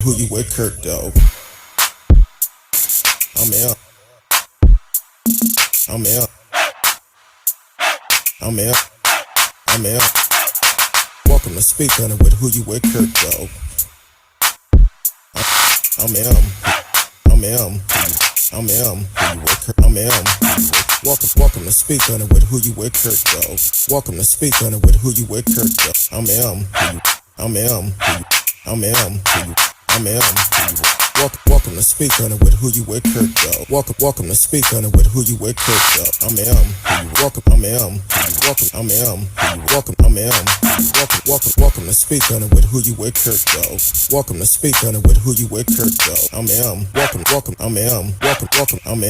who you with, Kirk, dog. I'm out. I'm out. I'm out. I'm out. Welcome to Speak on it with who you with, Kirk, dog. I'm out. I'm out. I'm out. Who you with, Kirk? I'm out. Welcome to Speak on it with who you with, Kirk, dog. Welcome to Speak on it with who you with, Kirk, dog. I'm out. I'm out. I'm out. I'm out. Welcome to Speak on it with who you with, Kirk, dog. Welcome to Speak on it with who you with, Kirk, dog. I'm welcome. I'm welcome. I'm welcome. I'm welcome to Speak on it with who you with, Kirk, dog. Welcome to Speak on it with who you with, Kirk, dog. I'm welcome. I'm welcome. I'm welcome. I'm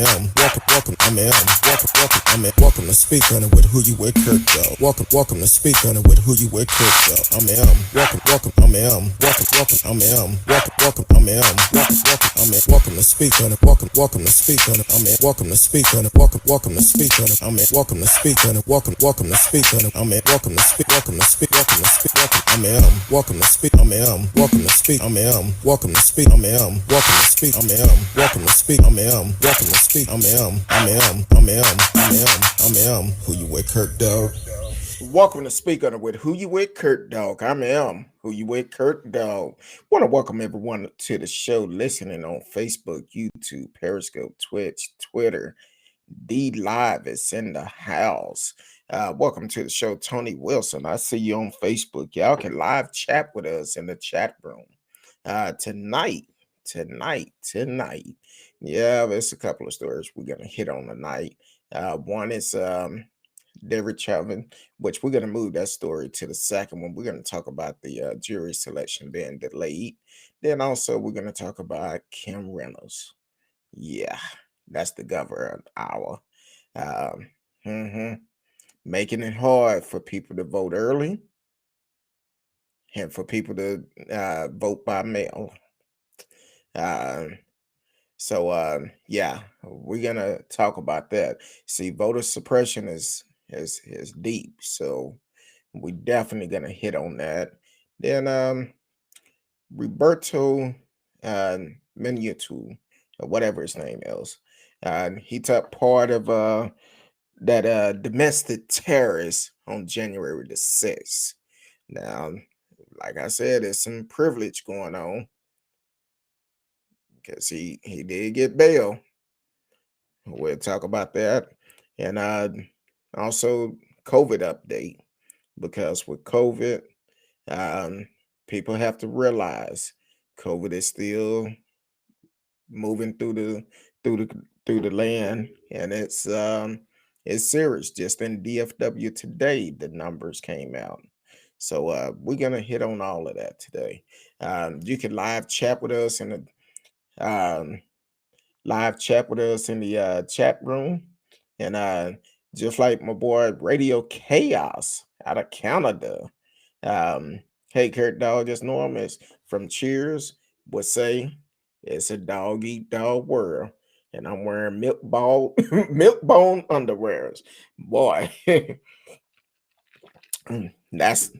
welcome to Speak on it with who you with, Kirk, dog. Welcome to Speak on it with who you with, Kirk, dog. I'm welcome. I'm welcome. I'm welcome. I'm welcome to Speak on it. Welcome to Speak on it. I'm welcome to Speak on it. Welcome to Speak on it. I'm welcome to Speak on it. Welcome to Speak on it. I'm welcome to speak. Welcome to speak. Welcome to speak. I'm welcome to speak. I'm welcome to speak. I'm welcome to speak. I'm welcome to speak. I'm welcome to speak. I'm welcome to speak. I'm who you with, Kirk, dog. Welcome to Speak on it with who you with, Kurt Dog. I'm who you with, Kurt Dog. Want to welcome everyone to the show listening on Facebook, YouTube, Periscope, Twitch, Twitter. The Live is in the house. Welcome to the show, Tony Wilson. I see you on Facebook. Y'all can live chat with us in the chat room. Tonight. Yeah, there's a couple of stories we're gonna hit on tonight. One is David Chauvin, which we're going to move that story to the second one. We're going to talk about the jury selection being delayed. Then also we're going to talk about Kim Reynolds. Yeah, that's the governor of our. Making it hard for people to vote early and for people to vote by mail. Yeah, we're going to talk about that. See, voter suppression is deep, so we definitely gonna hit on that. Then Roberto Minuta, or whatever his name is, he took part of that domestic terrorist on January the 6th. Now, like I said, there's some privilege going on because he did get bail. We'll talk about that. And also COVID update, because with COVID, people have to realize COVID is still moving through the land, and it's serious. Just in DFW today, the numbers came out. So we're gonna hit on all of that today. You can live chat with us in the chat room, and just like my boy Radio Chaos out of Canada. Hey, Kurt Dog, just know him as from Cheers, would say it's a dog eat dog world. And I'm wearing milk bone underwears. Boy, that's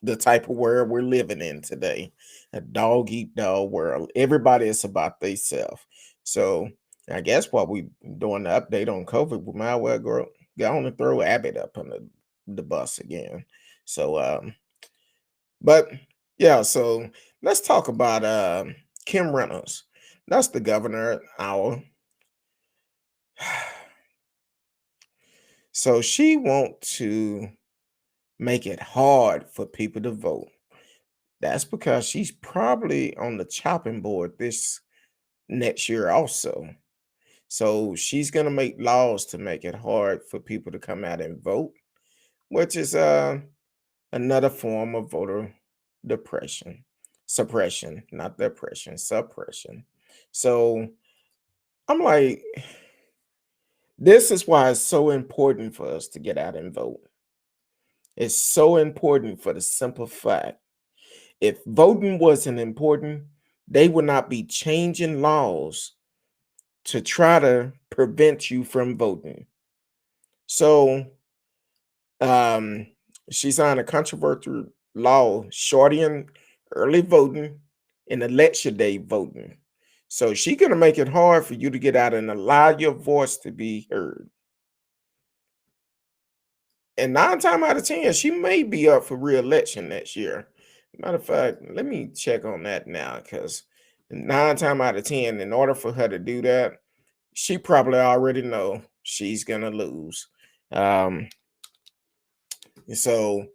the type of world we're living in today. A dog eat dog world. Everybody is about themselves. So I guess while we doing the update on COVID, we might well go on and throw Abbott up on the bus again. So but yeah, so let's talk about Kim Reynolds. That's the governor our. So she want to make it hard for people to vote. That's because she's probably on the chopping board this next year also. So she's gonna make laws to make it hard for people to come out and vote, which is another form of voter suppression, not depression, suppression. So I'm like, this is why it's so important for us to get out and vote. It's so important for the simple fact, if voting wasn't important, they would not be changing laws to try to prevent you from voting. So she signed a controversial law shortening early voting in election day voting. So she's going to make it hard for you to get out and allow your voice to be heard. And 9 times out of 10, she may be up for re-election next year. Matter of fact, let me check on that now, because 9 times out of 10, in order for her to do that, she probably already know she's gonna lose. Um, so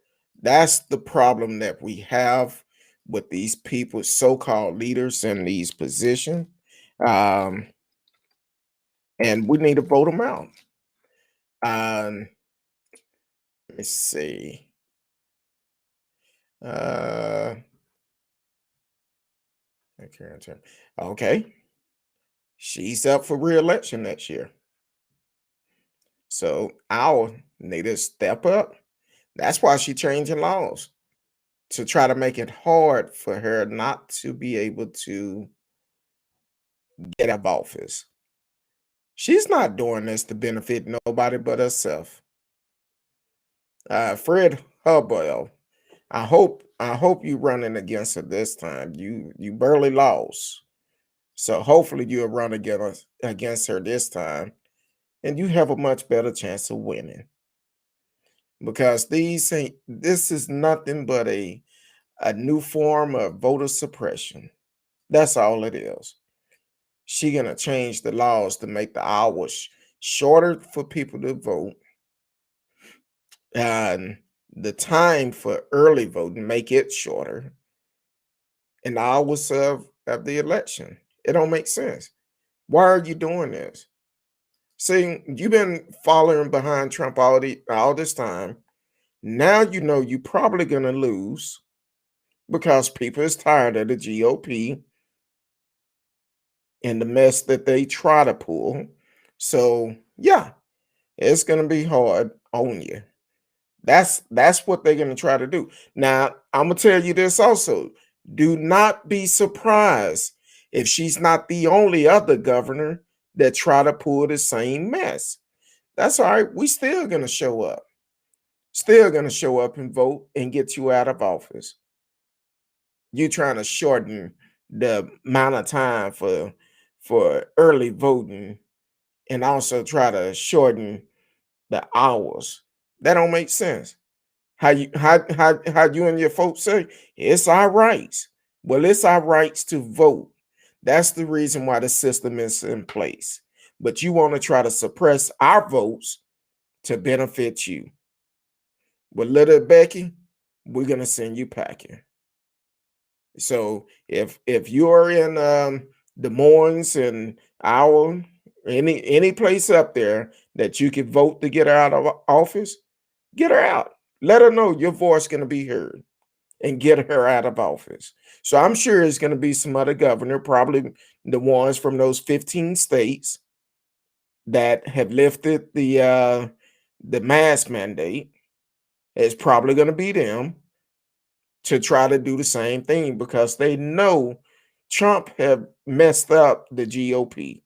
that's the problem that we have with these people, so-called leaders in these positions. Um, and we need to vote them out. Let's see. Uh, okay, she's up for re-election next year. So our need to step up. That's why she's changing laws, to try to make it hard for her not to be able to get out of office. She's not doing this to benefit nobody but herself. Fred Hubbell, I hope you running against her this time. You barely lost. So hopefully you'll run against her this time, and you have a much better chance of winning. Because this is nothing but a new form of voter suppression. That's all it is. She gonna change the laws to make the hours shorter for people to vote, and the time for early voting make it shorter, and the hours of the election. It don't make sense. Why are you doing this? See, you've been following behind Trump all this time. Now you know you're probably gonna lose because people is tired of the GOP and the mess that they try to pull. So yeah, it's gonna be hard on you. That's what they're gonna try to do. Now, I'm gonna tell you this also. Do not be surprised if she's not the only other governor that try to pull the same mess. That's all right. We still gonna show up. Still gonna show up and vote and get you out of office. You trying to shorten the amount of time for early voting, and also try to shorten the hours. That don't make sense. How you and your folks say it's our rights. Well, it's our rights to vote. That's the reason why the system is in place. But you want to try to suppress our votes to benefit you. Well, little Becky, we're gonna send you packing. So if you're in Des Moines and Iowa, any place up there that you could vote to get her out of office, get her out. Let her know your voice going to be heard, and get her out of office. So I'm sure it's going to be some other governor, probably the ones from those 15 states that have lifted the mask mandate. It's probably going to be them to try to do the same thing, because they know Trump have messed up the GOP.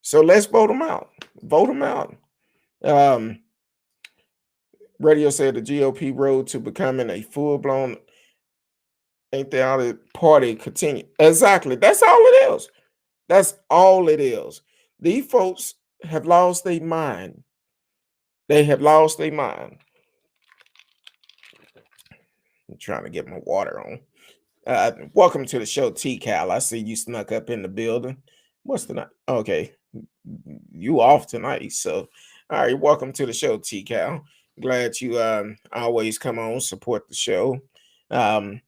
So let's vote them out. Vote them out. Radio said the GOP road to becoming a full-blown ain't they all the party continue. Exactly. That's all it is. That's all it is. These folks have lost their mind. They have lost their mind. I'm trying to get my water on. Welcome to the show, T Cal. I see you snuck up in the building. What's the night? Okay, you off tonight. So, all right, welcome to the show, T Cal. Glad you always come on, support the show. And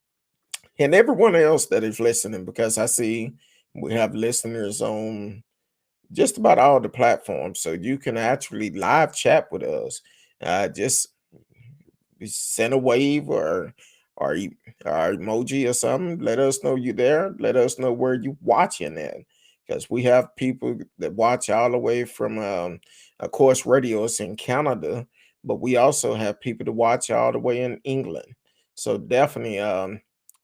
everyone else that is listening, because I see we have listeners on just about all the platforms. So you can actually live chat with us. Just send a wave or emoji or something. Let us know you're there. Let us know where you watching at, because we have people that watch all the way from, of course, radios in Canada, but we also have people to watch all the way in England. So definitely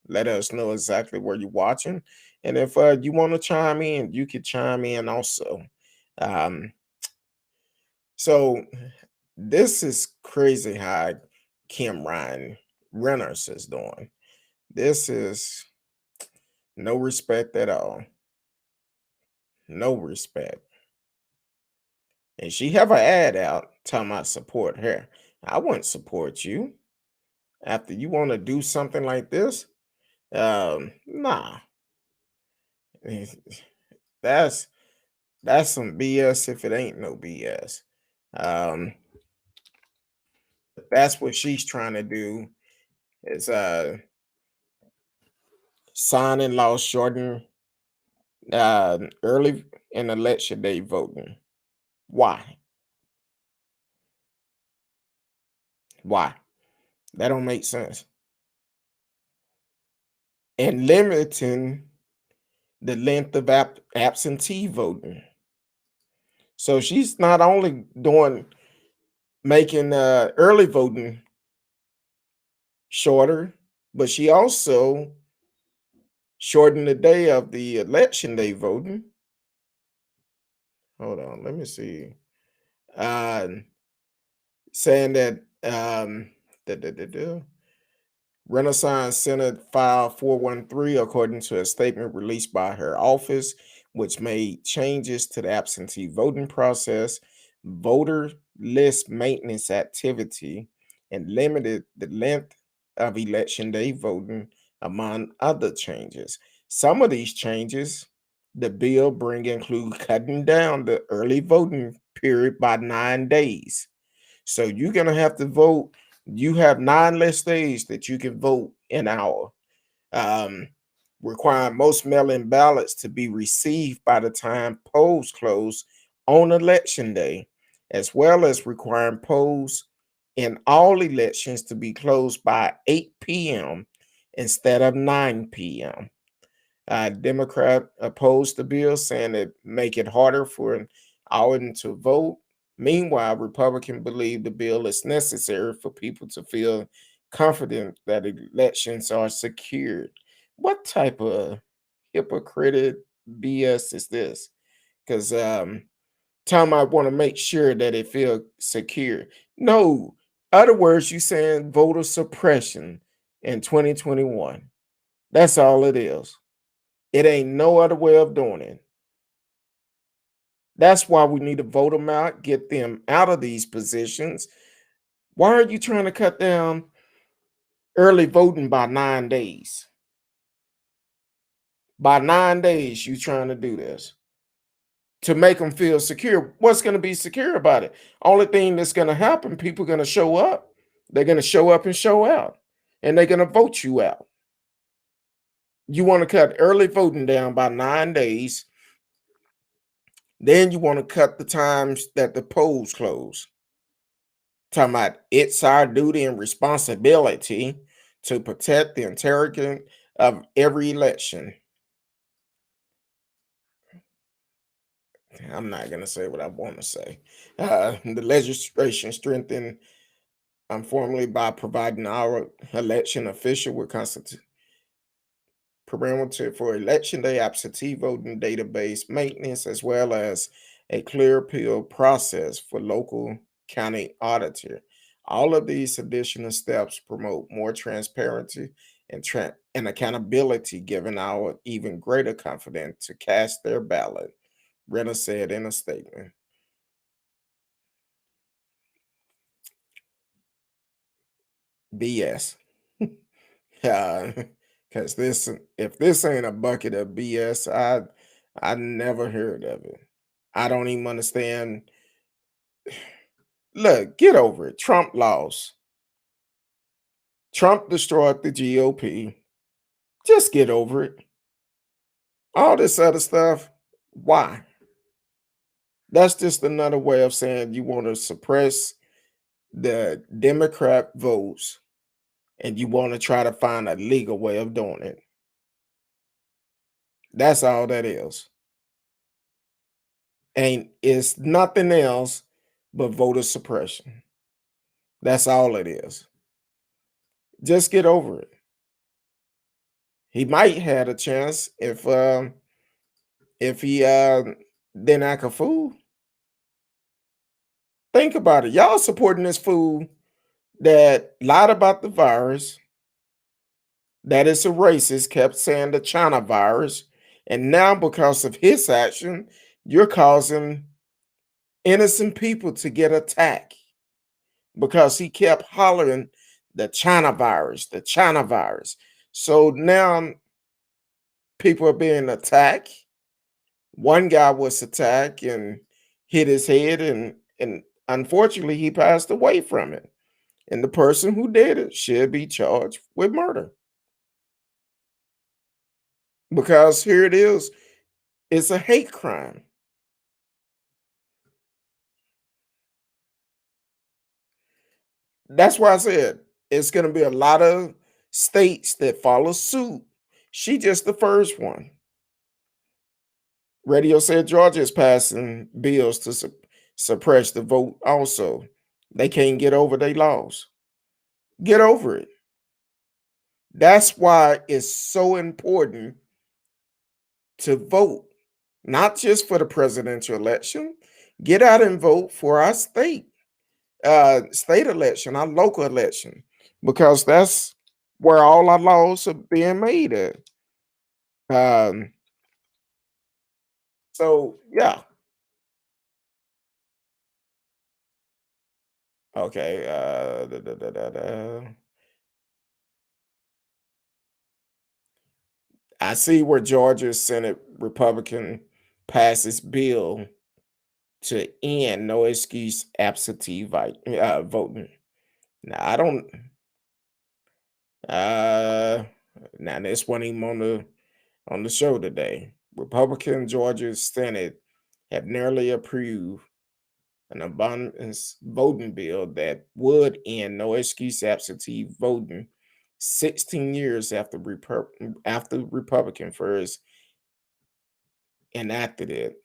let us know exactly where you're watching, and if you want to chime in, you can chime in also. Um, so this is crazy how Kim Ryan Reynolds is doing, This is no respect at all. No respect. And she have an ad out talking about support her. I wouldn't support you after you want to do something like this. Nah. Eh, That's that's some BS if it ain't no BS. Um, that's what she's trying to do is sign and law shorten early in election day voting. Why? Why? That don't make sense. And limiting the length of absentee voting. So she's not only doing making early voting shorter, but she also shortened the day of the election day voting. Hold on, let me see. Uh, saying that da, da, da, da. Renaissance Senate File 413, according to a statement released by her office, which made changes to the absentee voting process, voter list maintenance activity, and limited the length of election day voting, among other changes. Some of these changes the bill bring include cutting down the early voting period by 9 days. So you're gonna have to vote. You have 9 less days that you can vote an hour. Um, requiring most mail-in ballots to be received by the time polls close on election day, as well as requiring polls in all elections to be closed by 8 p.m. instead of 9 p.m. Democrat opposed the bill, saying it make it harder for an Alden to vote. Meanwhile, Republicans believe the bill is necessary for people to feel confident that elections are secured. What type of hypocritic BS is this? Because Tom, I want to make sure that it feel secure. No, other words, you saying voter suppression in 2021. That's all it is. It ain't no other way of doing it. That's why we need to vote them out, get them out of these positions. Why are you trying to cut down early voting by 9 days? By 9 days, you trying to do this to make them feel secure. What's going to be secure about it? Only thing that's going to happen, people are going to show up. They're going to show up and show out, and they're going to vote you out. You want to cut early voting down by 9 days. Then you want to cut the times that the polls close. Talking about it's our duty and responsibility to protect the integrity of every election. I'm not going to say what I want to say. The legislation strengthened formally by providing our election official with parameter for election day absentee voting database maintenance, as well as a clear appeal process for local county auditor. All of these additional steps promote more transparency and accountability, giving our even greater confidence to cast their ballot, Reynolds said in a statement. BS. Because this, if this ain't a bucket of BS, I never heard of it. I don't even understand. Look, get over it. Trump lost. Trump destroyed the GOP. Just get over it. All this other stuff, why? That's just another way of saying you want to suppress the Democrat votes and you want to try to find a legal way of doing it. That's all that is. And it's nothing else but voter suppression. That's all it is. Just get over it. He might had a chance if he didn't act a fool. Think about it. Y'all supporting this fool that lied about the virus, that is a racist, kept saying the China virus. And now, because of his action, you're causing innocent people to get attacked because he kept hollering the China virus, the China virus. So now people are being attacked. One guy was attacked and hit his head, and unfortunately, he passed away from it. And the person who did it should be charged with murder because here it is. It's a hate crime. That's why I said it's going to be a lot of states that follow suit. She just the first one. Radio said Georgia is passing bills to suppress the vote. Also, they can't get over their laws. Get over it. That's why it's so important to vote, not just for the presidential election. Get out and vote for our state election, our local election, because that's where all our laws are being made at. Um, so yeah, okay. I see where Georgia Senate Republican passes bill to end no excuse absentee voting. Now I don't. Uh, Now this one even on the show today. Republican Georgia Senate have nearly approved an abundance voting bill that would end no excuse absentee voting 16 years after after Republican first enacted it.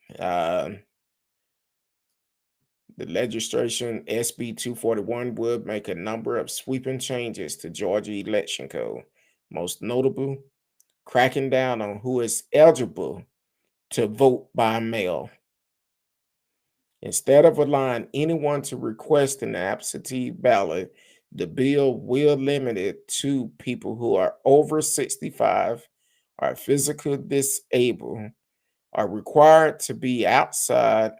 The legislation SB 241 would make a number of sweeping changes to Georgia election code, most notable cracking down on who is eligible to vote by mail. Instead of allowing anyone to request an absentee ballot, the bill will limit it to people who are over 65, are physically disabled, are required to be outside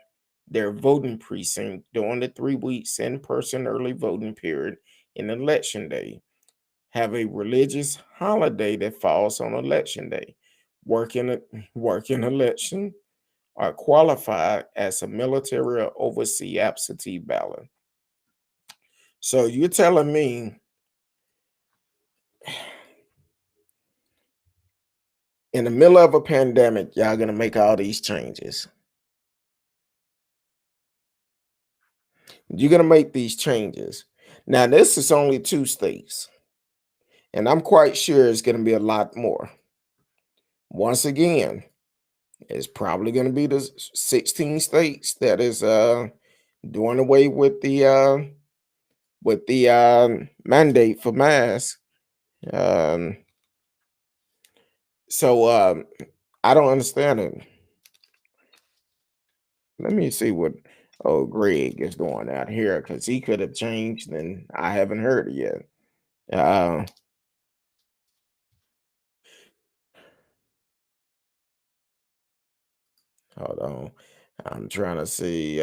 their voting precinct during the 3 weeks in person early voting period in election day, have a religious holiday that falls on election day, working election, are qualified as a military or overseas absentee ballot. So you're telling me in the middle of a pandemic, y'all gonna make all these changes. You're gonna make these changes. Now, this is only 2 states, and I'm quite sure it's gonna be a lot more. Once again, it's probably gonna be the 16 states that is doing away with the mandate for masks. Um, so I don't understand it. Let me see what old Greg is doing out here because he could have changed and I haven't heard it yet. Uh, Hold on. I'm trying to see.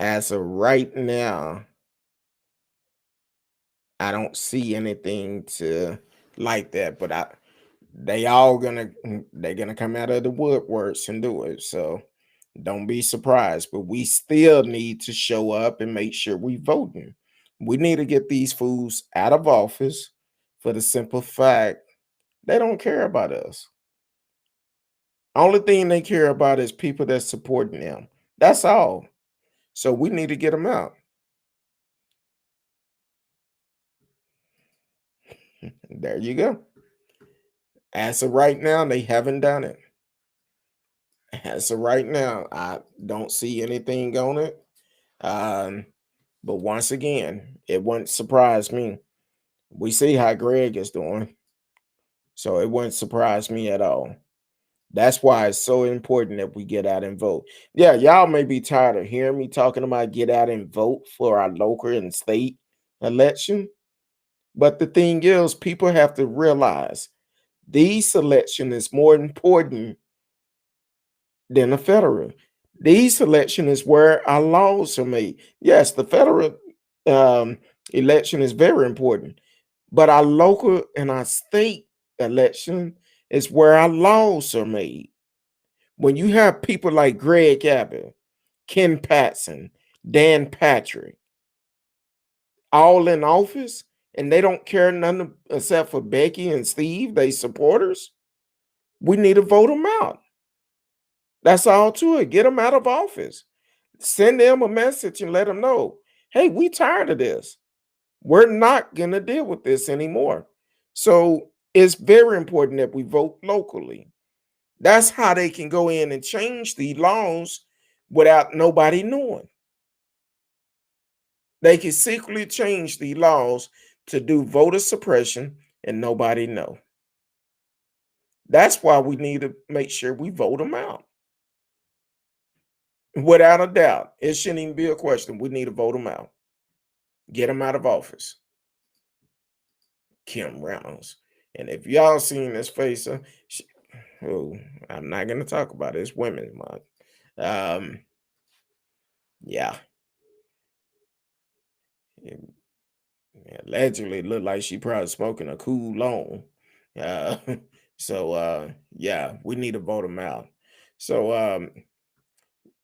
As of right now, I don't see anything to like that, but they're gonna come out of the woodworks and do it. So don't be surprised. But we still need to show up and make sure we voting. We need to get these fools out of office for the simple fact they don't care about us. Only thing they care about is people that's supporting them. That's all. So we need to get them out. There you go. As of right now, they haven't done it. As of right now, I don't see anything on it. Um, but once again, it wouldn't surprise me. We see how Greg is doing, so it wouldn't surprise me at all. That's why it's so important that we get out and vote. Yeah, y'all may be tired of hearing me talking about get out and vote for our local and state election. But the thing is, people have to realize these election is more important than the federal. These election is where our laws are made. Yes, the federal um, election is very important, but our local and our state election is where our laws are made. When you have people like Greg Abbott, Ken Patson, Dan Patrick, all in office, and they don't care nothing except for Becky and Steve, they supporters, we need to vote them out. That's all to it. Get them out of office. Send them a message and let them know, hey, we tired of this. We're not going to deal with this anymore. So it's very important that we vote locally. That's how they can go in and change the laws without nobody knowing. They can secretly change the laws to do voter suppression and nobody know. That's why we need to make sure we vote them out. Without a doubt, it shouldn't even be a question. We need to vote them out. Get them out of office. Kim Reynolds. And if y'all seen this face, oh, I'm not going to talk about it. It's Women's Month. Yeah. Allegedly looked like she probably smoking a cool long. Uh, yeah, we need to vote them out. So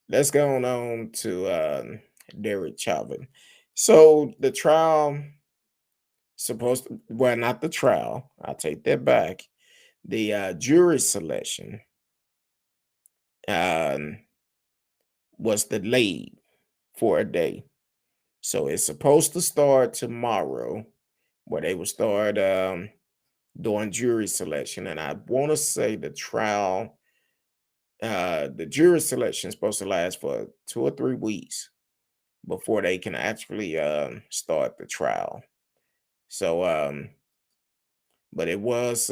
let's go on to Derek Chauvin. So the trial well, not the trial. I take that back. The jury selection um, was delayed for a day. So it's supposed to start tomorrow, where they will start doing jury selection. And I want to say the jury selection is supposed to last for 2 or 3 weeks before they can actually start the trial. So, but it would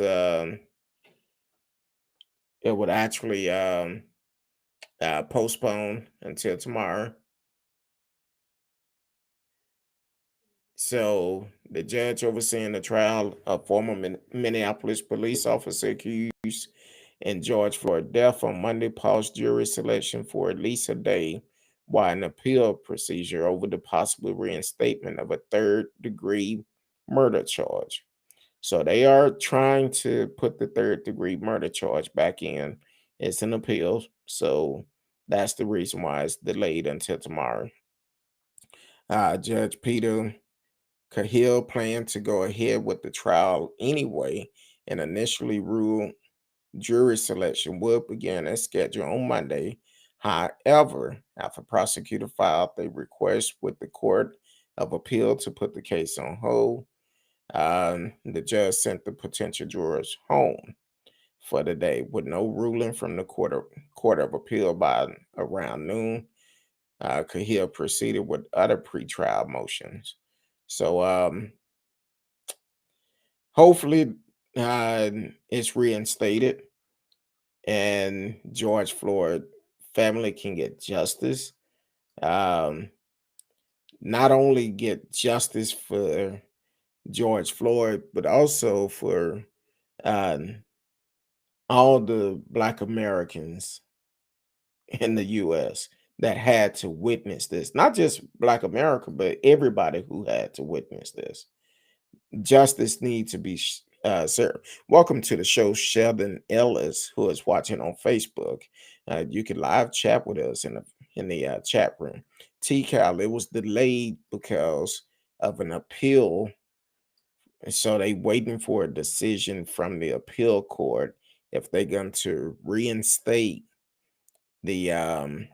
actually postpone until tomorrow. So the judge overseeing the trial of former Minneapolis police officer accused in George Floyd death on Monday paused jury selection for at least a day while an appeal procedure over the possible reinstatement of a third-degree murder charge. So they are trying to put the third-degree murder charge back in. It's an appeal, so that's the reason why it's delayed until tomorrow. Judge Peter Cahill planned to go ahead with the trial anyway and initially ruled jury selection would begin as scheduled on Monday. However, after prosecutor filed a request with the Court of Appeal to put the case on hold, the judge sent the potential jurors home for the day with no ruling from the Court of Appeal by around noon. Cahill proceeded with other pretrial motions. So hopefully it's reinstated and George Floyd family can get justice. Not only get justice for George Floyd, but also for all the Black Americans in the U.S. that had to witness this. Not just Black America, but everybody who had to witness this. Justice needs to be served. Welcome to the show, Sheldon Ellis, who is watching on Facebook. You can live chat with us in the chat room. T-Cal, it was delayed because of an appeal. So they waiting for a decision from the appeal court if they're going to reinstate the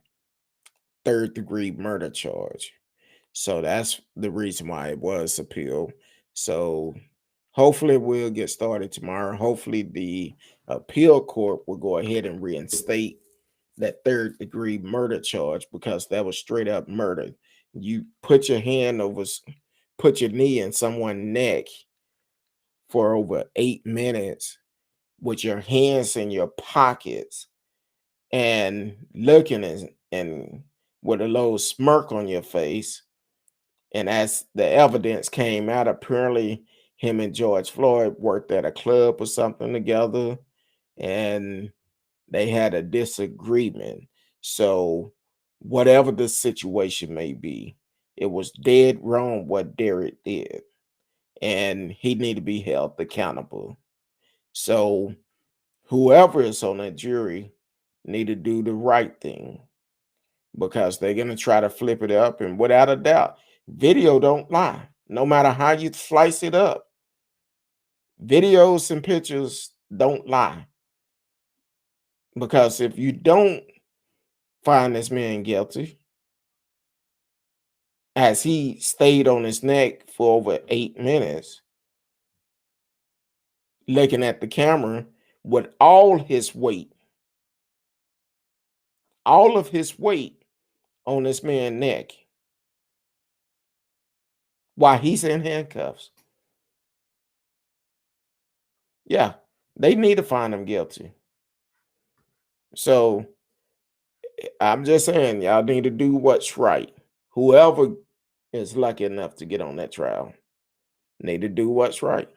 third-degree murder charge. So that's the reason why it was appealed. So hopefully we'll get started tomorrow. Hopefully the appeal court will go ahead and reinstate that third-degree murder charge because that was straight up murder. You put your put your knee in someone's neck for over 8 minutes with your hands in your pockets and looking and with a little smirk on your face And as the evidence came out, apparently him and George Floyd worked at a club or something together, and they had a disagreement. So, whatever the situation may be, it was dead wrong what Derek did, and he need to be held accountable. So, whoever is on that jury need to do the right thing, because they're going to try to flip it up, and without a doubt, video don't lie. No matter how you slice it up, videos and pictures don't lie. Because if you don't find this man guilty, as he stayed on his neck for over 8 minutes, looking at the camera with all of his weight on this man's neck while he's in handcuffs. Yeah, they need to find him guilty. So I'm just saying, y'all need to do what's right. Whoever is lucky enough to get on that trial need to do what's right.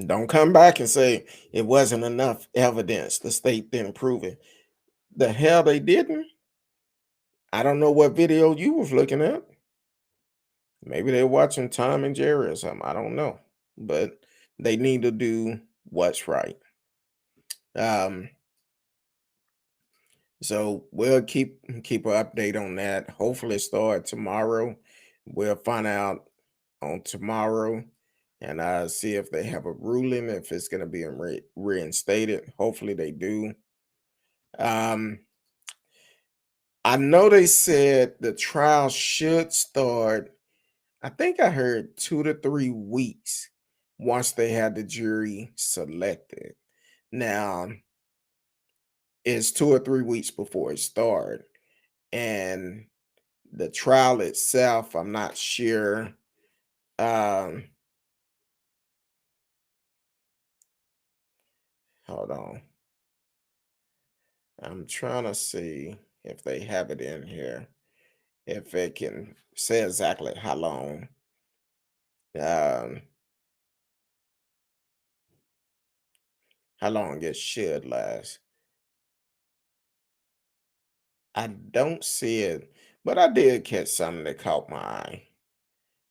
Don't come back and say it wasn't enough evidence. The state didn't prove it. The hell they didn't. I don't know what video you was looking at. Maybe they're watching Tom and Jerry or something. I don't know. But they need to do what's right. Um, so we'll keep an update on that. Hopefully start tomorrow. We'll find out on tomorrow and see if they have a ruling, if it's going to be reinstated. Hopefully they do. I know they said the trial should start, I think I heard 2 to 3 weeks once they had the jury selected. Now, it's 2 or 3 weeks before it starts. And the trial itself, I'm not sure. Hold on. I'm trying to see if they have it in here, if it can say exactly how long. Um, how long it should last. I don't see it, but I did catch something that caught my eye.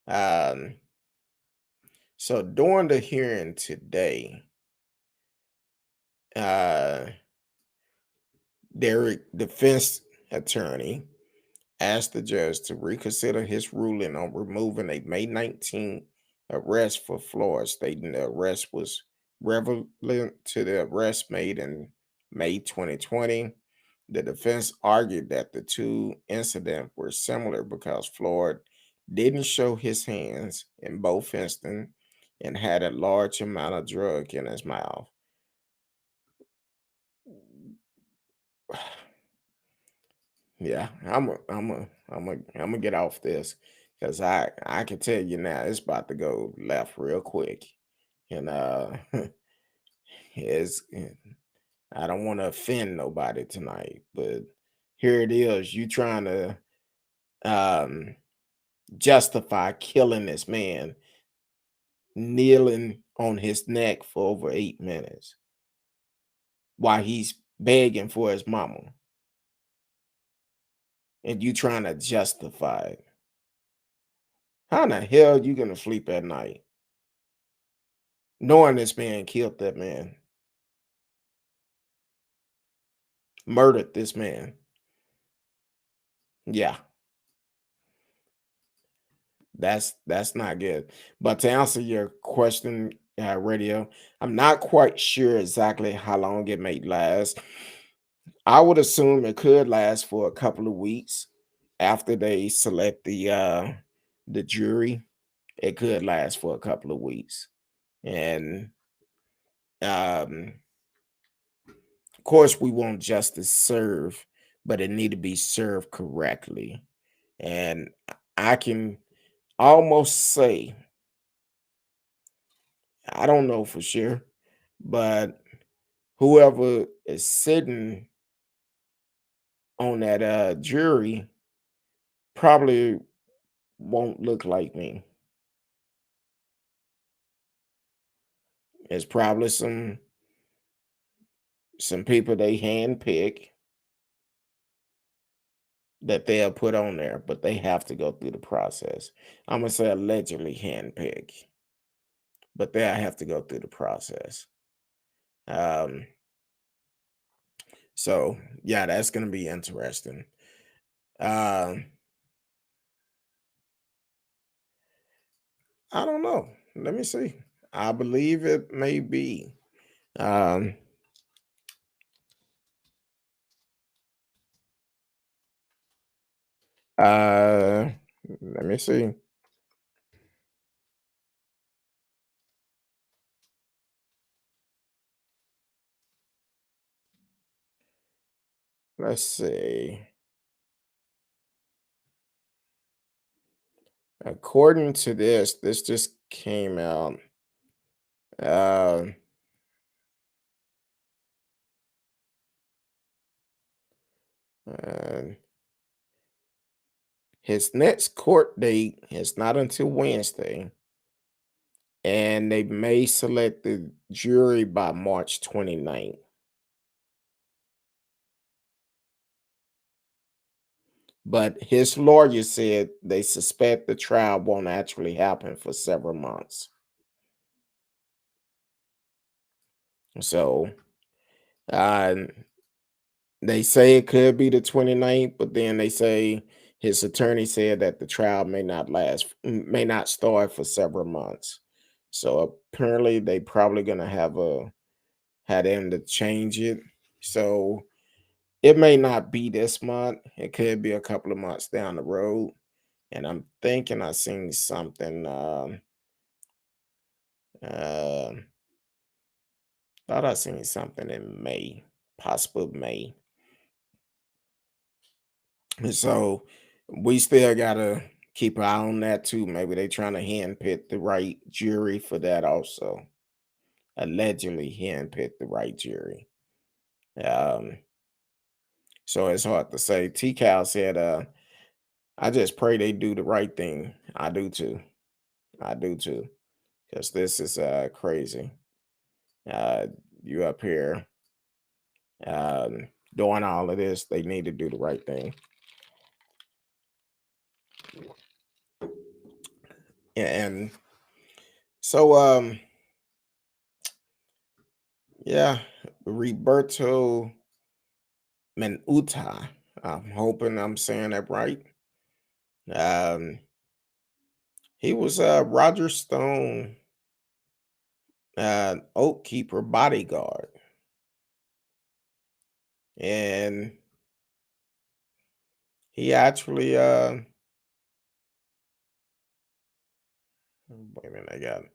Um, so during the hearing today, uh, Derek, defense attorney, asked the judge to reconsider his ruling on removing a May 19th arrest for Floyd, stating the arrest was relevant to the arrest made in May 2020. The defense argued that the two incidents were similar because Floyd didn't show his hands in both instances and had a large amount of drug in his mouth. Yeah, I'm gonna get off this because I can tell you now it's about to go left real quick, and it's I don't want to offend nobody tonight, but here it is. You trying to um justify killing this man, kneeling on his neck for over 8 minutes while he's begging for his mama, and you trying to justify it. How in the hell you gonna sleep at night knowing this man killed that man, murdered this man? Yeah, that's not good. But to answer your question, radio, I'm not quite sure exactly how long it may last. I would assume it could last for a couple of weeks after they select the jury. It could last for a couple of weeks, and um, of course, we want justice served, but it need to be served correctly. And I can almost say, I don't know for sure, but whoever is sitting on that jury probably won't look like me. It's probably some people they handpick that they'll put on there, but they have to go through the process. I'm gonna say allegedly handpick, but they'll have to go through the process. Um, so yeah, that's gonna be interesting. Um, I don't know. Let me see. I believe it may be. Um, uh, let me see. Let's see. According to this just came out. Uh, uh, his next court date is not until Wednesday, and they may select the jury by March 29th. But his lawyer said they suspect the trial won't actually happen for several months. So uh, they say it could be the 29th, but then they say his attorney said that the trial may not start for several months. So apparently they probably gonna had them to change it. So it may not be this month. It could be a couple of months down the road. And I'm thinking I seen something. Uh, thought I seen something in May, possible May. And so we still gotta keep an eye on that too. Maybe they trying to handpick the right jury for that also. Allegedly handpick the right jury. Um, so it's hard to say. T Cal said, I just pray they do the right thing. I do too. I do too. Because this is crazy. Uh you up here um doing all of this. They need to do the right thing. And so yeah, Roberto Minuta. I'm hoping I'm saying that right. Um, he was Roger Stone, Oath Keeper bodyguard, and he actually. Wait a minute,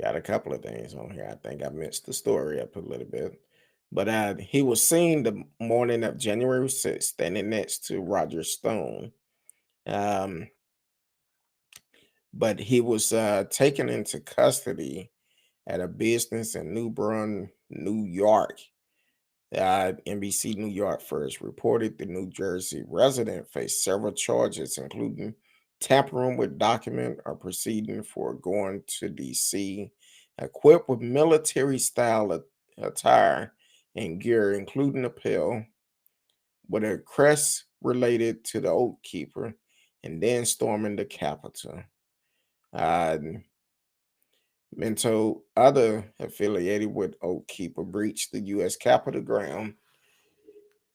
got a couple of things on here. I think I mixed the story up a little bit, but he was seen the morning of January 6th, standing next to Roger Stone. Um, but he was taken into custody at a business in New Bern, New York. NBC New York first reported the New Jersey resident faced several charges, including tampering with document or proceeding for going to DC, equipped with military style attire and gear, including a pill with a crest related to the Oath Keeper, and then storming the Capitol. Uh, Minto, other affiliated with Oath Keeper, breached the U.S. Capitol ground,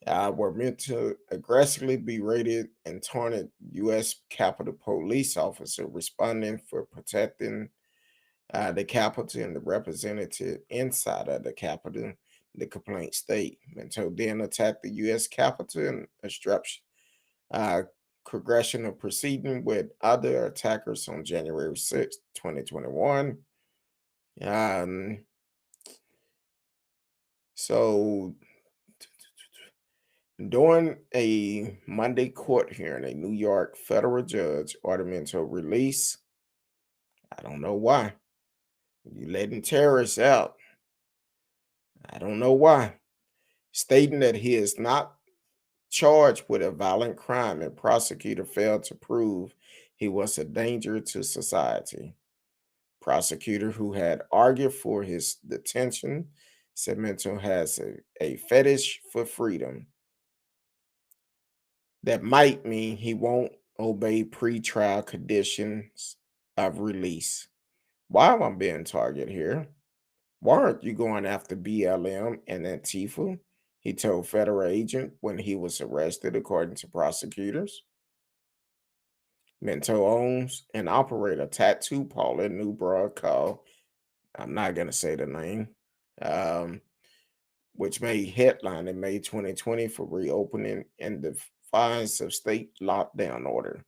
were meant to aggressively berated and taunted U.S. Capitol police officer responding for protecting the Capitol and the representative inside of the Capitol. The complaint state Minto then attacked the U.S. Capitol and obstruction uh, congressional proceeding with other attackers on January 6, 2021. Um, so during a Monday court hearing, a New York federal judge ordered him to release. I don't know why. You letting terrorists out. I don't know why. Stating that he is not charged with a violent crime, and prosecutor failed to prove he was a danger to society. Prosecutor who had argued for his detention said Minto has a fetish for freedom that might mean he won't obey pretrial conditions of release. Why am I being targeted here? Why aren't you going after BLM and Antifa? He told federal agent when he was arrested, according to prosecutors. Minto owns and operates a tattoo parlor in New Broad called, I'm not going to say the name, um, which made headline in May 2020 for reopening in defiance of state lockdown order.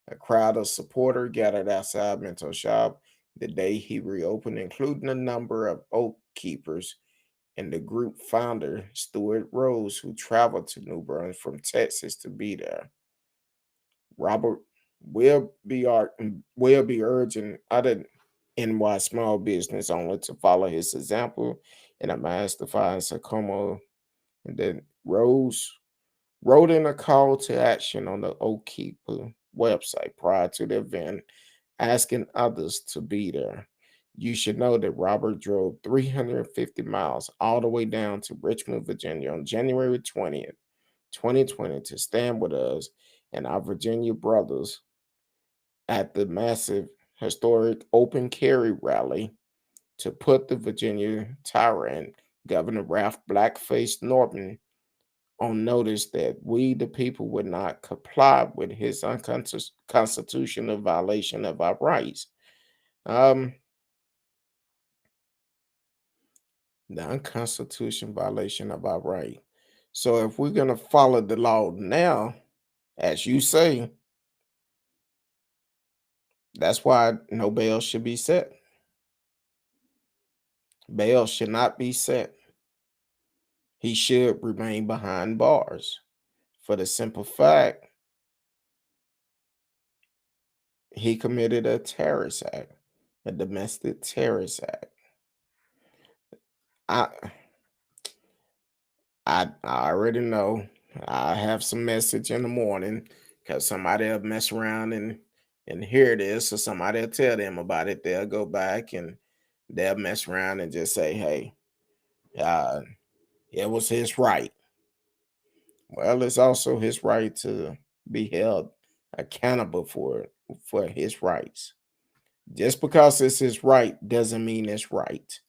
A crowd of supporters gathered outside Minto's shop the day he reopened, including a number of Oath Keepers and the group founder, Stuart Rose, who traveled to New Bern from Texas to be there. Robert will be urging other NY small business owners to follow his example in a mass defiance of Como. And then Rose wrote in a call to action on the Oath Keeper website prior to the event, asking others to be there. You should know that Robert drove 350 miles all the way down to Richmond, Virginia on January 20th, 2020 to stand with us and our Virginia brothers at the massive historic open carry rally to put the Virginia tyrant, Governor Ralph Blackface Norton, on notice that we, the people, would not comply with his unconstitutional violation of our rights. Um, the unconstitutional violation of our right. So if we're gonna follow the law now, as you say, that's why no bail should be set. Bail should not be set. He should remain behind bars for the simple fact he committed a terrorist act, a domestic terrorist act. I I already know I have some message in the morning because somebody will mess around and hear this, or somebody will tell them about it. They'll go back and they'll mess around and just say, "Hey, uh, it was his right." Well, it's also his right to be held accountable for his rights. Just because it's his right doesn't mean it's right.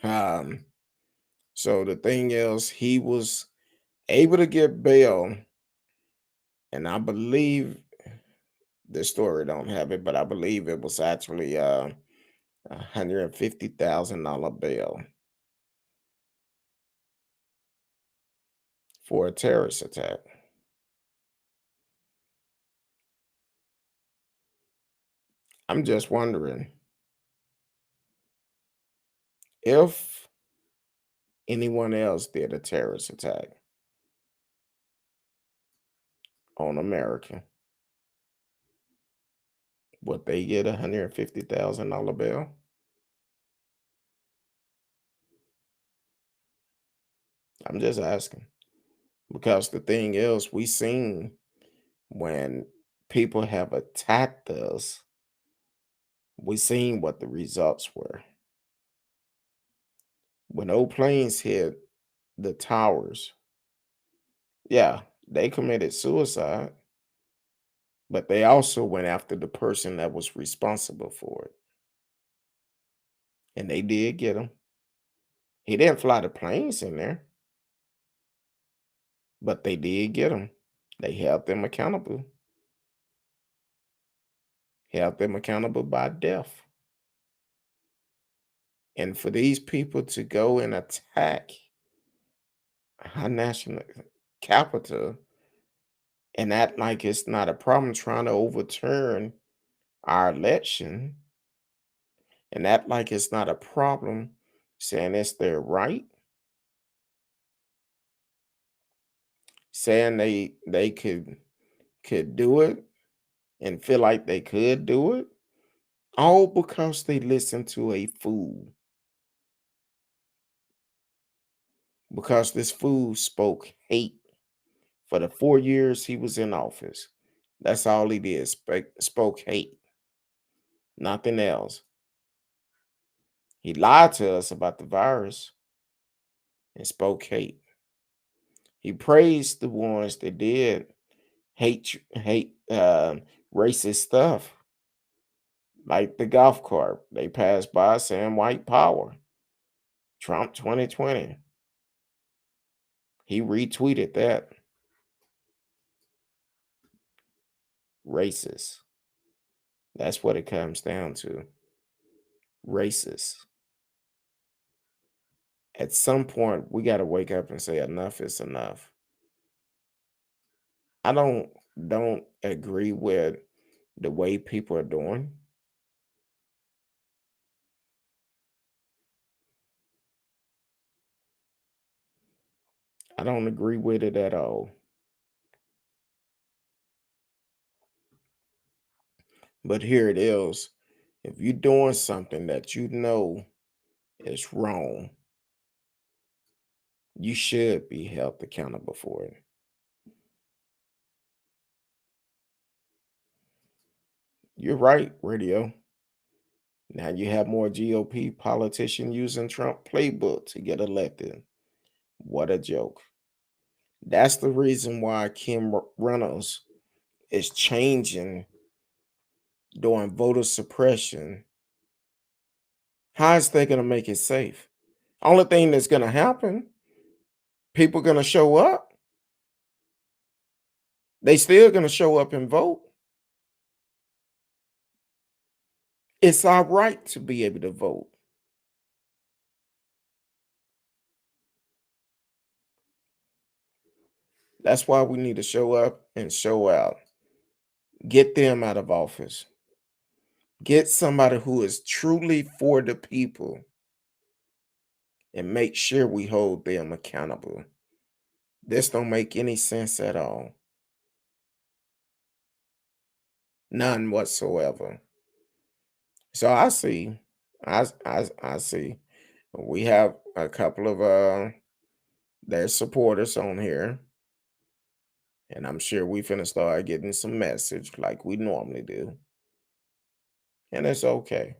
Um, so the thing is, he was able to get bail, and I believe the story don't have it, but I believe it was actually $150,000 bail for a terrorist attack. I'm just wondering if anyone else did a terrorist attack on America, would they get $150,000 bail? I'm just asking because the thing is, we seen when people have attacked us, we seen what the results were. When old planes hit the towers, yeah, they committed suicide, but they also went after the person that was responsible for it. And they did get him. He didn't fly the planes in there, but they did get him. They held them accountable by death. And for these people to go and attack our national capital and act like it's not a problem trying to overturn our election and act like it's not a problem saying it's their right, saying they could do it and feel like they could do it, all because they listened to a fool. Because this fool spoke hate. for the 4 years he was in office. That's all he did. Spoke hate, nothing else. He lied to us about the virus and spoke hate. He praised the ones that did hate racist stuff, like the golf cart. They passed by saying white power. Trump 2020. He retweeted that. Racist. That's what it comes down to. Racist. At some point, we got to wake up and say enough is enough. I don't agree with the way people are doing. I don't agree with it at all. But here it is. If you're doing something that you know is wrong, you should be held accountable for it. You're right, radio. Now you have more GOP politicians using Trump playbook to get elected. What a joke. That's the reason why Reynolds is changing during voter suppression. How is they going to make it safe? Only thing that's going to happen, people going to show up. They still going to show up and vote. It's our right to be able to vote. That's why we need to show up and show out. Get them out of office. Get somebody who is truly for the people and make sure we hold them accountable. This don't make any sense at all. None whatsoever. So I see. I see. We have a couple of their supporters on here. And I'm sure we finna start getting some message like we normally do. And it's okay.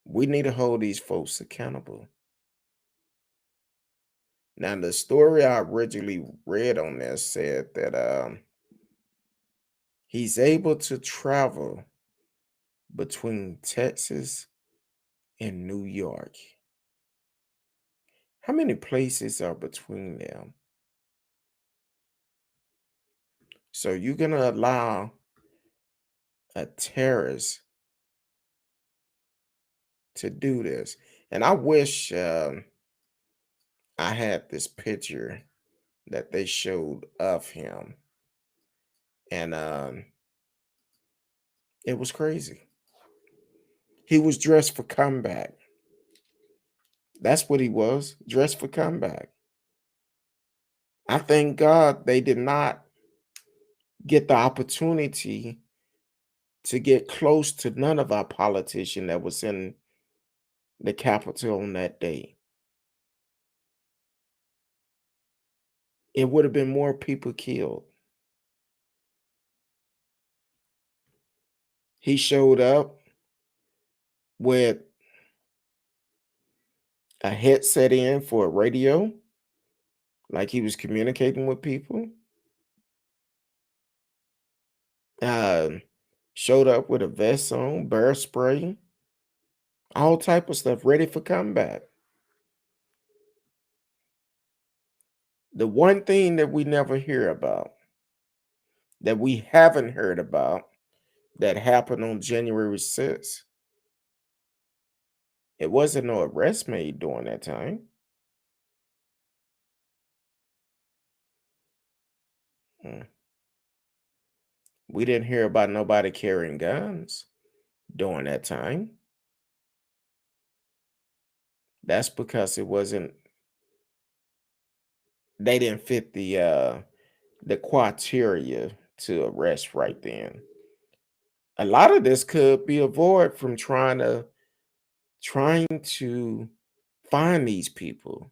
We need to hold these folks accountable. Now, the story I originally read on this said that he's able to travel between Texas and New York. How many places are between them? So you're going to allow a terrorist to do this. And I wish I had this picture that they showed of him. And it was crazy. He was dressed for comeback. That's what he was, dressed for comeback. I thank God they did not get the opportunity to get close to none of our politicians that was in the Capitol on that day. It would have been more people killed. He showed up with a headset in for a radio, like he was communicating with people. Showed up with a vest on, bear spray, all type of stuff, ready for comeback. The one thing that we never hear about, that we haven't heard about, that happened on January 6th, it wasn't no arrest made during that time. Mm. We didn't hear about nobody carrying guns during that time. That's because it wasn't, they didn't fit the criteria to arrest right then. A lot of this could be avoided from trying to find these people.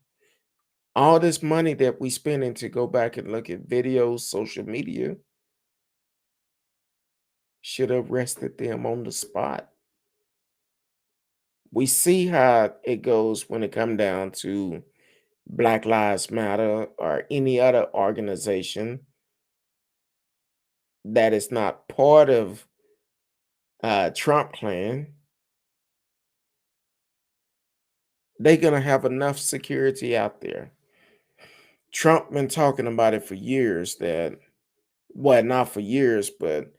All this money that we spending to go back and look at videos, social media should have arrested them on the spot. We see how it goes when it come down to Black Lives Matter or any other organization that is not part of Trump plan. They're gonna have enough security out there. Trump been talking about it for years that, well, not for years, but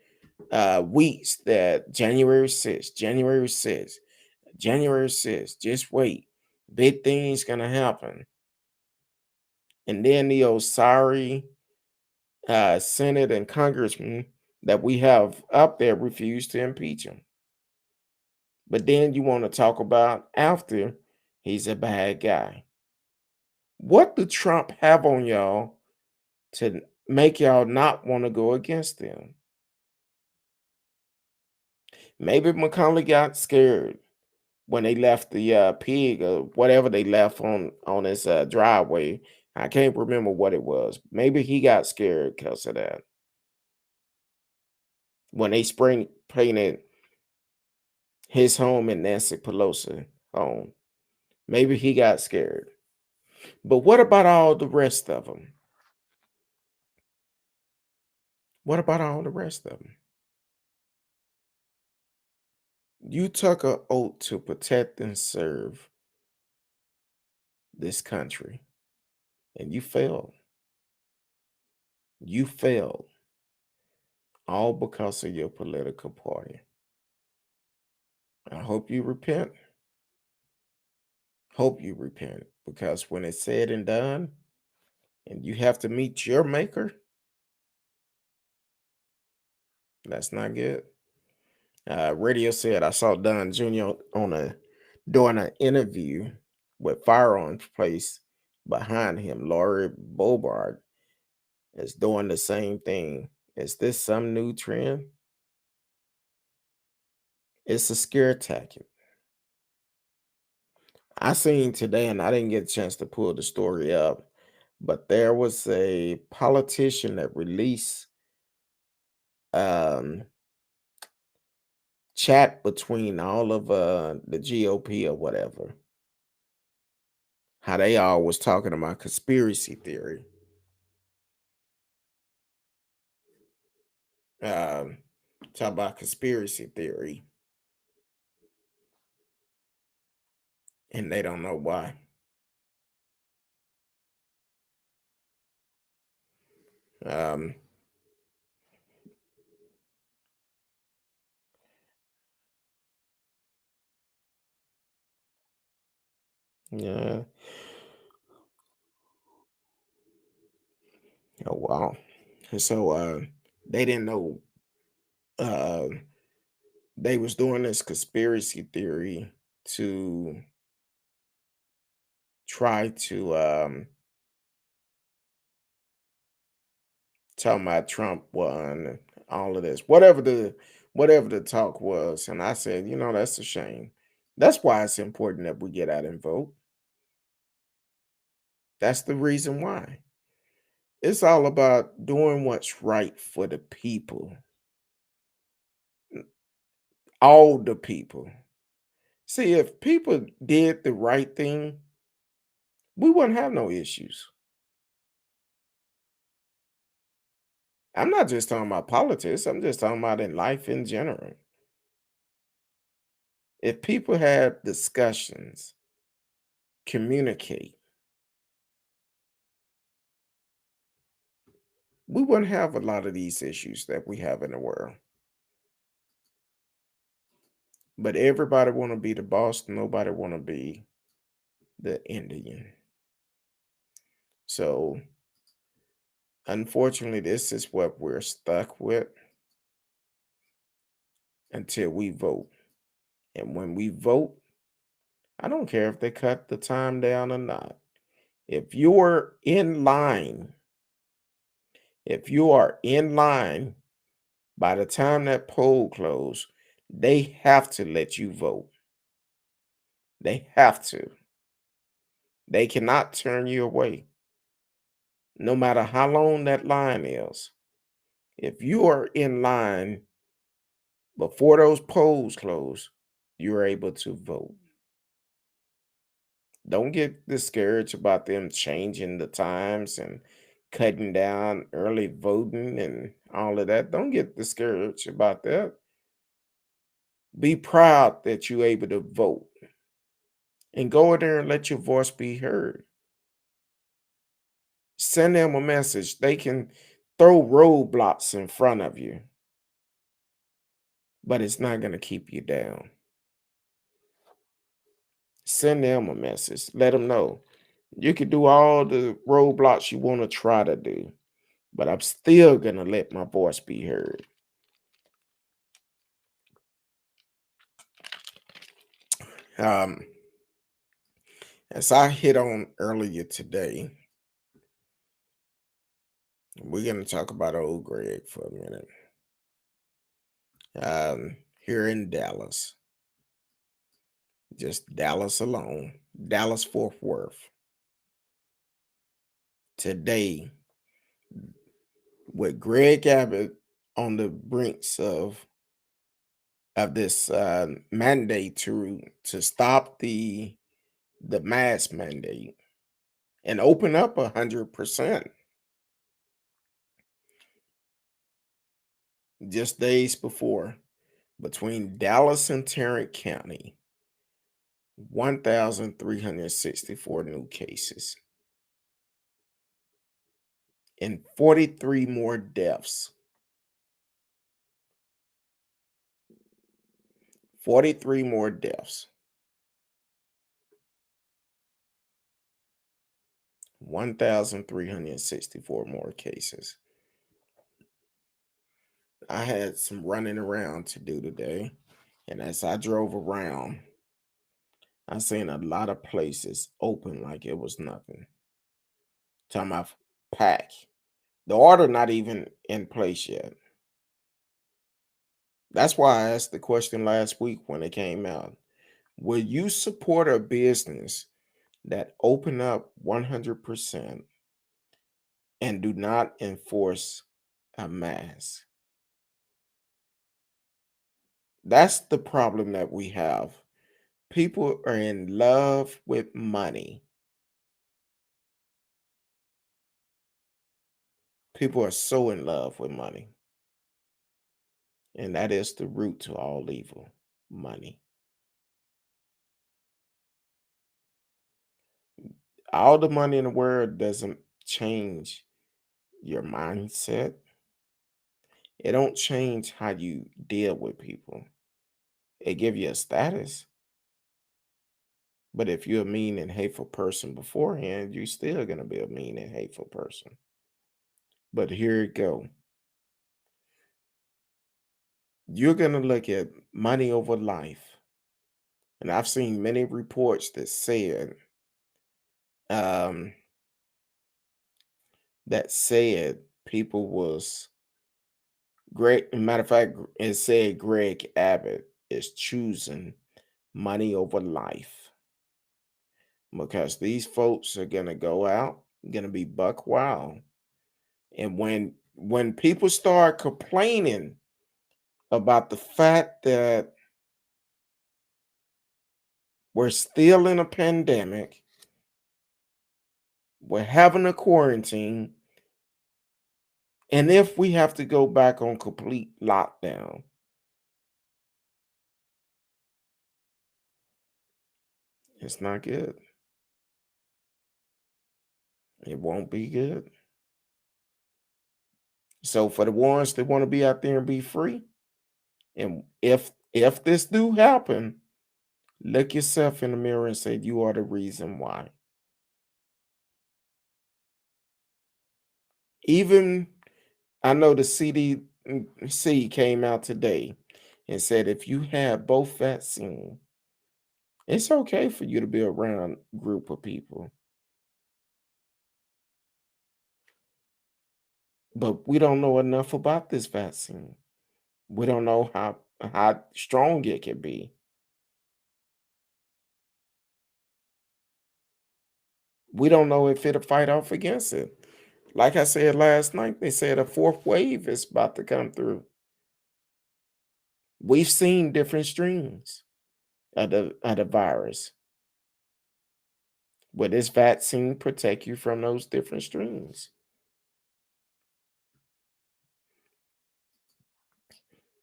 weeks, that January 6th, January 6th, January 6th, just wait. Big things gonna happen. And then the old sorry Senate and congressman that we have up there refused to impeach him. But then you want to talk about after he's a bad guy. What do Trump have on y'all to make y'all not want to go against them? Maybe McConnell got scared when they left the pig or whatever they left on his driveway. I can't remember what it was. Maybe he got scared because of that. When they spring painted his home and Nancy Pelosi home, maybe he got scared. But what about all the rest of them? What about all the rest of them? You took an oath to protect and serve this country, and you failed. You failed, all because of your political party. I hope you repent. Hope you repent, because when it's said and done, and you have to meet your maker, that's not good. Radio said I saw Don Jr. doing an interview with firearms placed behind him. Laurie Bobard is doing the same thing. Is this some new trend? It's a scare tactic. I seen today, and I didn't get a chance to pull the story up, but there was a politician that released um, chat between all of the GOP or whatever. How they all was talking about conspiracy theory. Um, talk about conspiracy theory, and they don't know why. Um, yeah. Oh wow. And so they didn't know uh they was doing this conspiracy theory to try to tell my Trump won and all of this. Whatever the talk was. And I said, that's a shame. That's why it's important that we get out and vote. That's the reason why. It's all about doing what's right for the people. All the people. See, if people did the right thing, we wouldn't have no issues. I'm not just talking about politics, I'm just talking about in life in general. If people had discussions, communicate, we wouldn't have a lot of these issues that we have in the world. But everybody want to be the boss, nobody want to be the Indian. So, unfortunately, this is what we're stuck with until we vote. And when we vote, I don't care if they cut the time down or not. If you're in line, if you are in line by the time that poll close, they have to let you vote. They have to. They cannot turn you away, no matter how long that line is. If you are in line before those polls close, you're able to vote. Don't get discouraged about them changing the times and cutting down early voting and all of that. Don't get discouraged about that. Be proud that you're able to vote and go in there and let your voice be heard. Send them a message. They can throw roadblocks in front of you, but it's not going to keep you down. Send them a message. Let them know you can do all the roadblocks you want to try to do, but I'm still going to let my voice be heard. Um, as I hit on earlier today, we're going to talk about old Greg for a minute. Here in Dallas, just Dallas alone, Dallas Fort Worth. Today, with Greg Abbott on the brinks of this mandate to stop the mask mandate and open up 100%. Just days before, between Dallas and Tarrant County, 1,364 new cases and 43 more deaths. 43 more deaths. 1,364 more cases. I had some running around to do today, and as I drove around, I seen a lot of places open like it was nothing. Talking about pack. The order not even in place yet. That's why I asked the question last week when it came out. Will you support a business that open up 100% and do not enforce a mask? That's the problem that we have. People are in love with money. People are so in love with money. And that is the root to all evil, money. All the money in the world doesn't change your mindset. It don't change how you deal with people. It give you a status. But if you're a mean and hateful person beforehand, you're still gonna be a mean and hateful person. But here it go. You're gonna look at money over life. And I've seen many reports that said um people was great. Matter of fact, it said Greg Abbott is choosing money over life because these folks are gonna go out, gonna be buck wild. And when people start complaining about the fact that we're still in a pandemic, we're having a quarantine, and if we have to go back on complete lockdown, it's not good. It won't be good. So for the ones that want to be out there and be free, and if this do happen, look yourself in the mirror and say you are the reason why. Even I know the CDC came out today and said if you have both vaccines, it's okay for you to be around a group of people. But we don't know enough about this vaccine. We don't know how strong it can be. We don't know if it'll fight off against it. Like I said last night, they said a fourth wave is about to come through. We've seen different strains of the virus. Will this vaccine protect you from those different strains?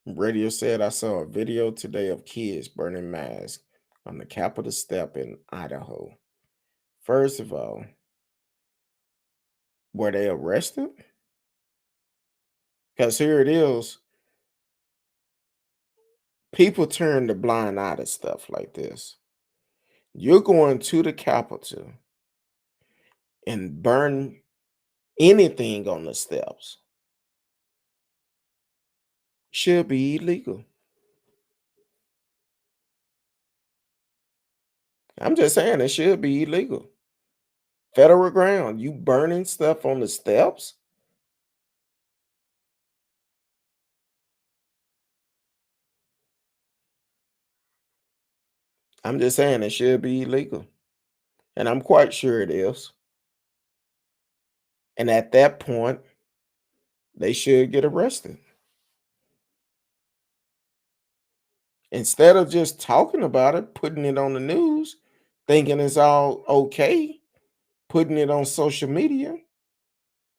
Radio said I saw a video today of kids burning masks on the Capitol step in Idaho. First of all, were they arrested? Because here it is, people turn the blind eye to stuff like this. You're going to the Capitol and burn anything on the steps. Should be illegal. I'm just saying it should be illegal. Federal ground, you burning stuff on the steps? I'm just saying it should be illegal. And I'm quite sure it is. And at that point, they should get arrested. Instead of just talking about it, putting it on the news, thinking it's all okay, putting it on social media,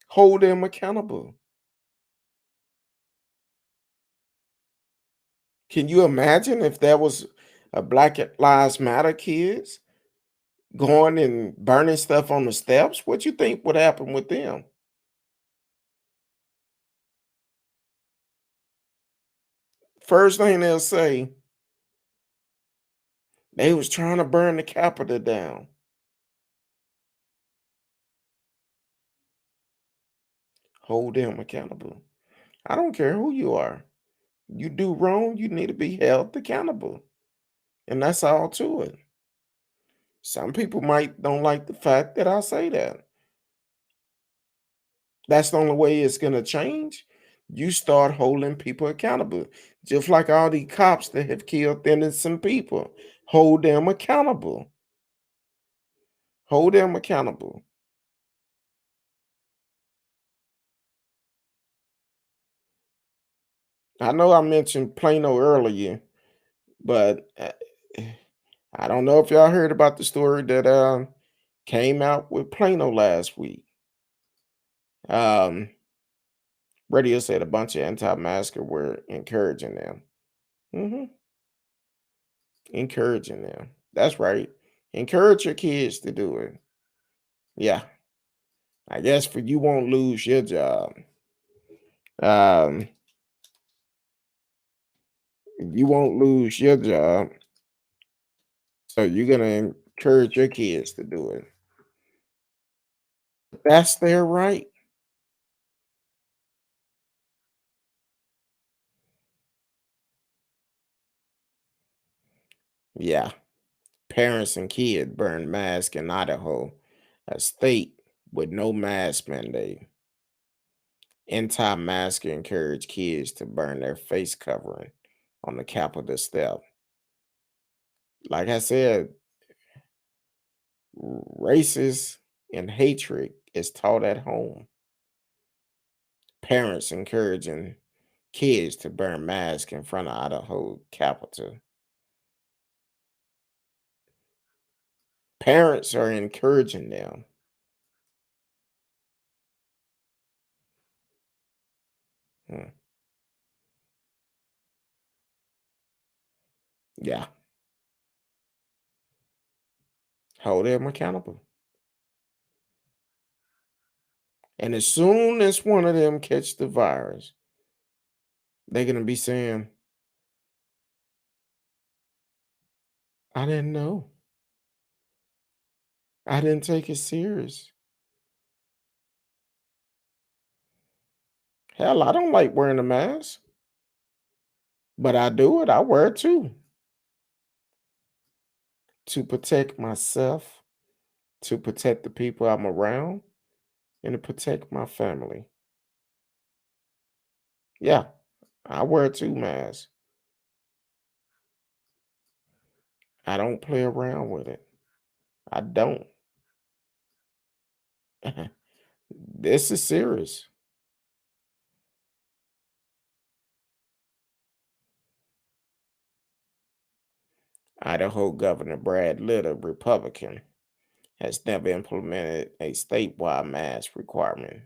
hold them accountable. Can you imagine if that was a Black Lives Matter kids going and burning stuff on the steps? What you think would happen with them? First thing they'll say, they was trying to burn the Capitol down. Hold them accountable. I don't care who you are. You do wrong, you need to be held accountable. And that's all to it. Some people might don't like the fact that I say that. That's the only way it's gonna change. You start holding people accountable. Just like all the cops that have killed innocent people. Hold them accountable. Hold them accountable. I know I mentioned Plano earlier, but I don't know if y'all heard about the story that came out with Plano last week. Um, Radio said a bunch of anti-maskers were encouraging them. Encouraging them. That's right. Encourage your kids to do it. Yeah. I guess for you won't lose your job. Um, you won't lose your job. So you're gonna encourage your kids to do it. That's their right. Yeah. Parents and kids burn masks in Idaho, a state with no mask mandate. Anti-masker encourage kids to burn their face covering on the Capitol step. Like I said, racist and hatred is taught at home. Parents encouraging kids to burn masks in front of Idaho Capitol. Parents are encouraging them. Hmm. Yeah, hold them accountable. And as soon as one of them catch the virus, they're gonna be saying, "I didn't know. I didn't take it serious." Hell, I don't like wearing a mask, but I do it. I wear it too to protect myself, to protect the people I'm around, and to protect my family. Yeah, I wear two masks. I don't play around with it. I don't. This is serious. Idaho Governor Brad Litter, Republican, has never implemented a statewide mask requirement,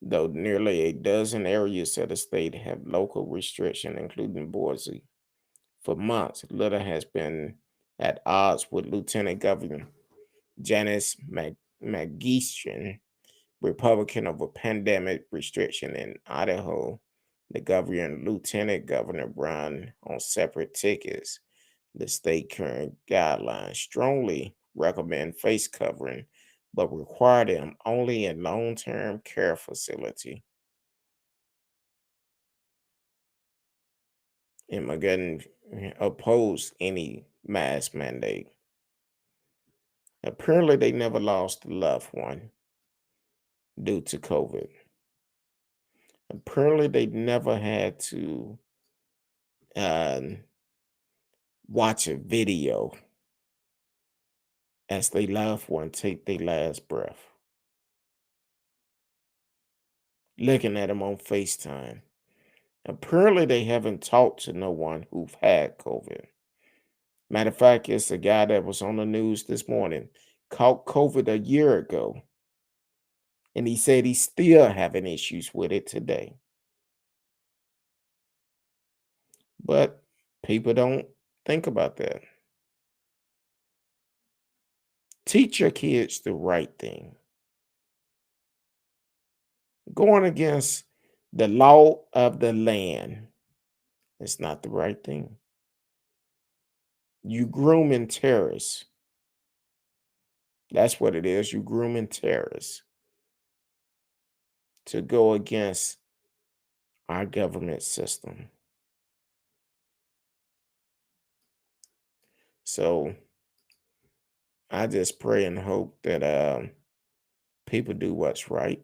though nearly a dozen areas of the state have local restriction, including Boise. For months, Litter has been at odds with Lieutenant Governor Janice McGeachin, Republican, over pandemic restriction in Idaho. The governor and lieutenant governor run on separate tickets. The state current guidelines strongly recommend face covering, but require them only in long-term care facility. And McGinn opposed any mask mandate. Apparently, they never lost a loved one due to COVID. Apparently, they never had to um, watch a video as their loved one take their last breath, looking at them on FaceTime. Apparently, they haven't talked to no one who've had COVID. Matter of fact, it's a guy that was on the news this morning, caught COVID a year ago, and he said he's still having issues with it today. But people don't think about that. Teach your kids the right thing. Going against the law of the land is not the right thing. You grooming terrorists. That's what it is. You grooming terrorists to go against our government system. So I just pray and hope that people do what's right.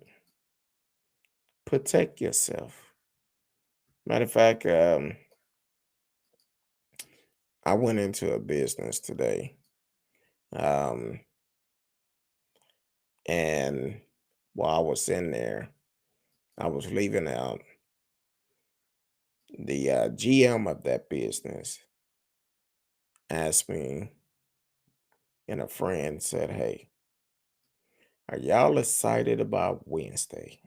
Protect yourself. Matter of fact, I went into a business today, um, and while I was in there, I was leaving out. The GM of that business asked me, and a friend said, "Hey, are y'all excited about Wednesday?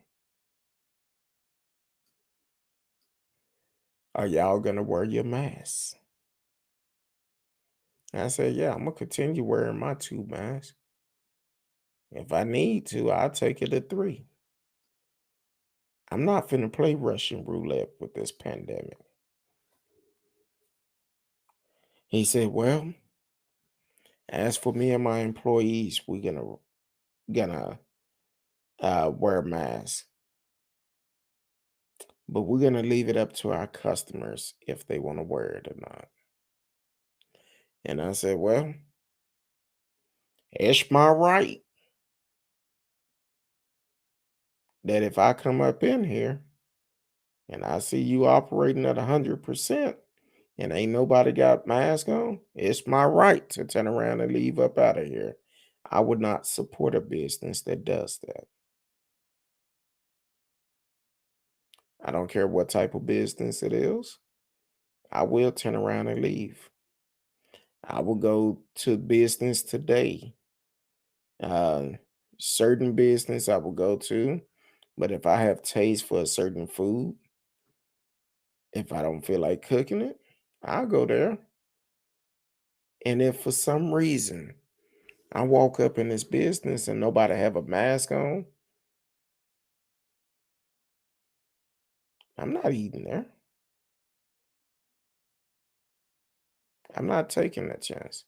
Are y'all gonna wear your masks?" I said, "Yeah, I'm gonna continue wearing my two masks. If I need to, I'll take it to three. I'm not finna play Russian roulette with this pandemic." He said, "Well, as for me and my employees, we're gonna wear masks, but we're gonna leave it up to our customers if they want to wear it or not." And I said, "Well, it's my right that if I come up in here and I see you operating at 100% and ain't nobody got mask on, it's my right to turn around and leave up out of here. I would not support a business that does that. I don't care what type of business it is. I will turn around and leave. I will go to business today. Uh, certain business I will go to, but if I have taste for a certain food, if I don't feel like cooking it, I'll go there. And if for some reason I walk up in this business and nobody have a mask on, I'm not eating there. I'm not taking that chance.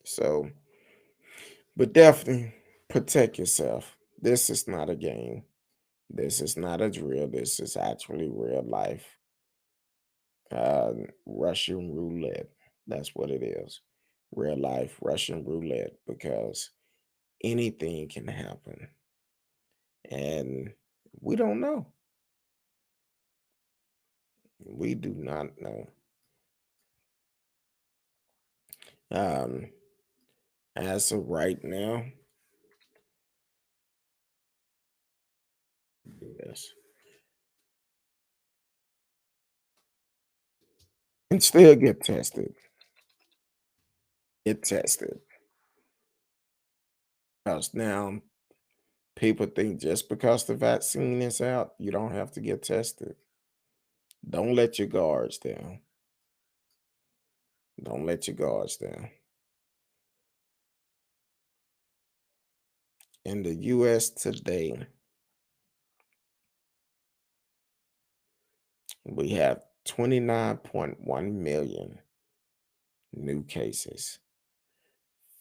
So, but definitely protect yourself. This is not a game. This is not a drill. This is actually real life. Russian roulette. That's what it is. Real life Russian roulette, because anything can happen. And we don't know. We do not know. Um, as of right now, is. And still get tested. Get tested. Because now people think just because the vaccine is out, you don't have to get tested. Don't let your guards down. Don't let your guards down. In the US today, we have 29.1 million new cases,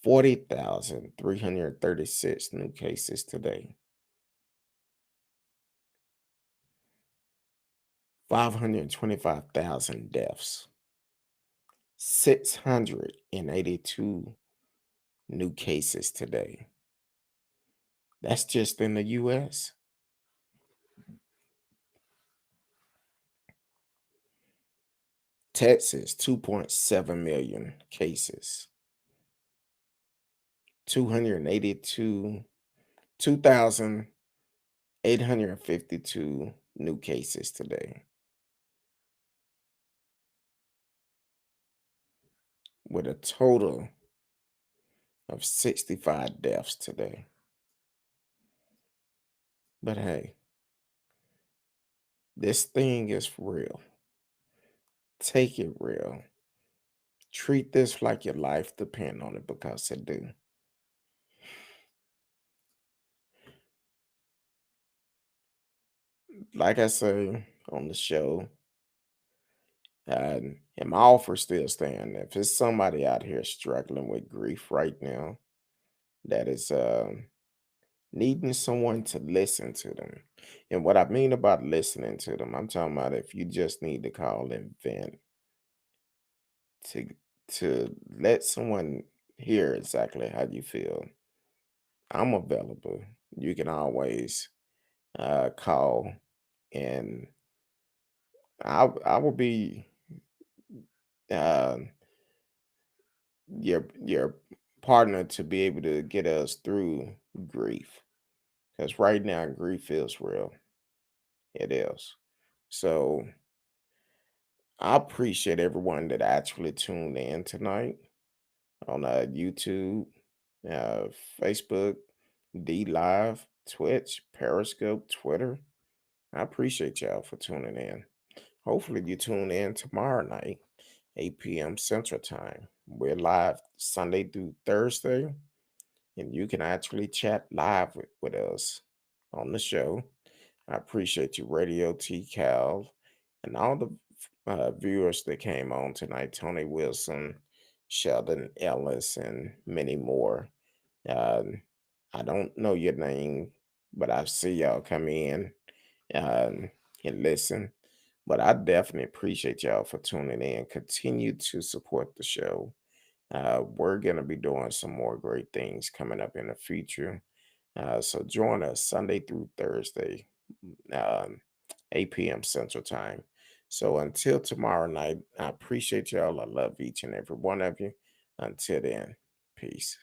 40,336 new cases today, 525,000 deaths, 682 new cases today. That's just in the US. Texas, 2.7 million cases, 282, 2,852 new cases today, with a total of 65 deaths today. But hey, this thing is real. Take it real. Treat this like your life depend on it, because it do. Like I say on the show, and my offer still stand. If it's somebody out here struggling with grief right now, that is needing someone to listen to them. And what I mean about listening to them, I'm talking about if you just need to call and vent, to let someone hear exactly how you feel. I'm available. You can always call, and I will be uh, your partner to be able to get us through grief. Because right now, grief feels real. It is. So I appreciate everyone that actually tuned in tonight on YouTube, uh, Facebook, D Live, Twitch, Periscope, Twitter. I appreciate y'all for tuning in. Hopefully, you tune in tomorrow night, 8 p.m. Central Time. We're live Sunday through Thursday, and you can actually chat live with us on the show. I appreciate you, Radio T Cal, and all the viewers that came on tonight: Tony Wilson, Sheldon Ellis, and many more. Um, I don't know your name, but I see y'all come in um, and listen. But I definitely appreciate y'all for tuning in. Continue to support the show. We're going to be doing some more great things coming up in the future. So join us Sunday through Thursday, um, 8 p.m. Central Time. So until tomorrow night, I appreciate y'all. I love each and every one of you. Until then, peace.